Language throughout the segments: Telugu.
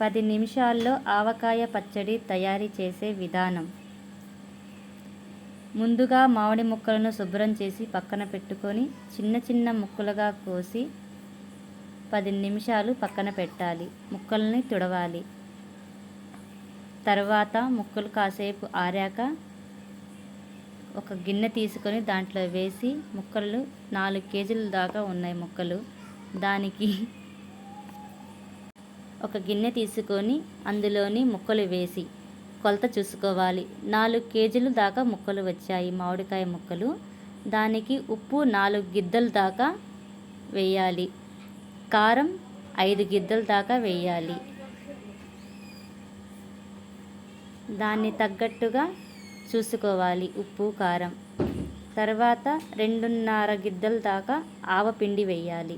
10 నిమిషాల్లో ఆవకాయ పచ్చడి తయారీ చేసే విధానం. ముందుగా మామిడి ముక్కలను శుభ్రం చేసి పక్కన పెట్టుకొని చిన్న చిన్న ముక్కలుగా కోసి 10 నిమిషాలు పక్కన పెట్టాలి. ముక్కల్ని తుడవాలి. తర్వాత ముక్కలు కాసేపు ఆరాక ఒక గిన్నె తీసుకొని దాంట్లో వేసి ముక్కలు 4 కేజీల దాకా ఉన్నాయి ముక్కలు. దానికి ఒక గిన్నె తీసుకొని అందులోని ముక్కలు వేసి కొలత చూసుకోవాలి. 4 కేజీల దాకా ముక్కలు వచ్చాయి మామిడికాయ ముక్కలు. దానికి ఉప్పు 4 గిద్దల దాకా వేయాలి. కారం 5 గిద్దల దాకా వేయాలి. దాన్ని తగ్గట్టుగా చూసుకోవాలి ఉప్పు కారం. తర్వాత 2.5 గిద్దల దాకా ఆవపిండి వేయాలి.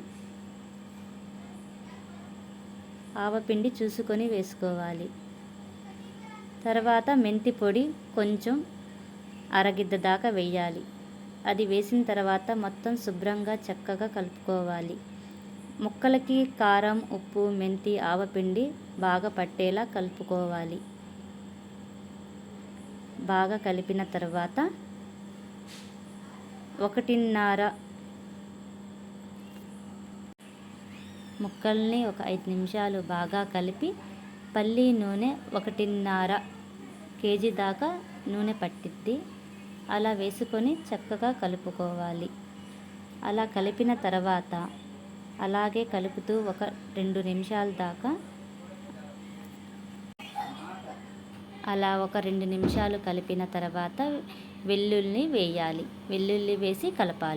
ఆవపిండి చూసుకొని వేసుకోవాలి. తర్వాత మెంతి పొడి కొంచెం అరగిద్ద దాకా వేయాలి. అది వేసిన తర్వాత మొత్తం శుభ్రంగా చక్కగా కలుపుకోవాలి. ముక్కలకి కారం, ఉప్పు, మెంతి, ఆవపిండి బాగా పట్టేలా కలుపుకోవాలి. బాగా కలిపిన తర్వాత 1.5 ముక్కల్ని ఒక 5 నిమిషాలు బాగా కలిపి పల్లి నూనె 1.5 కేజీ దాకా నూనె పట్టిద్ది. అలా వేసుకొని చక్కగా కలుపుకోవాలి. అలా కలిపిన తర్వాత అలాగే కలుపుతూ ఒక 2 నిమిషాల దాకా ఒక 2 నిమిషాలు కలిపిన తర్వాత వెల్లుల్లి వేయాలి. వెల్లుల్లి వేసి కలపాలి.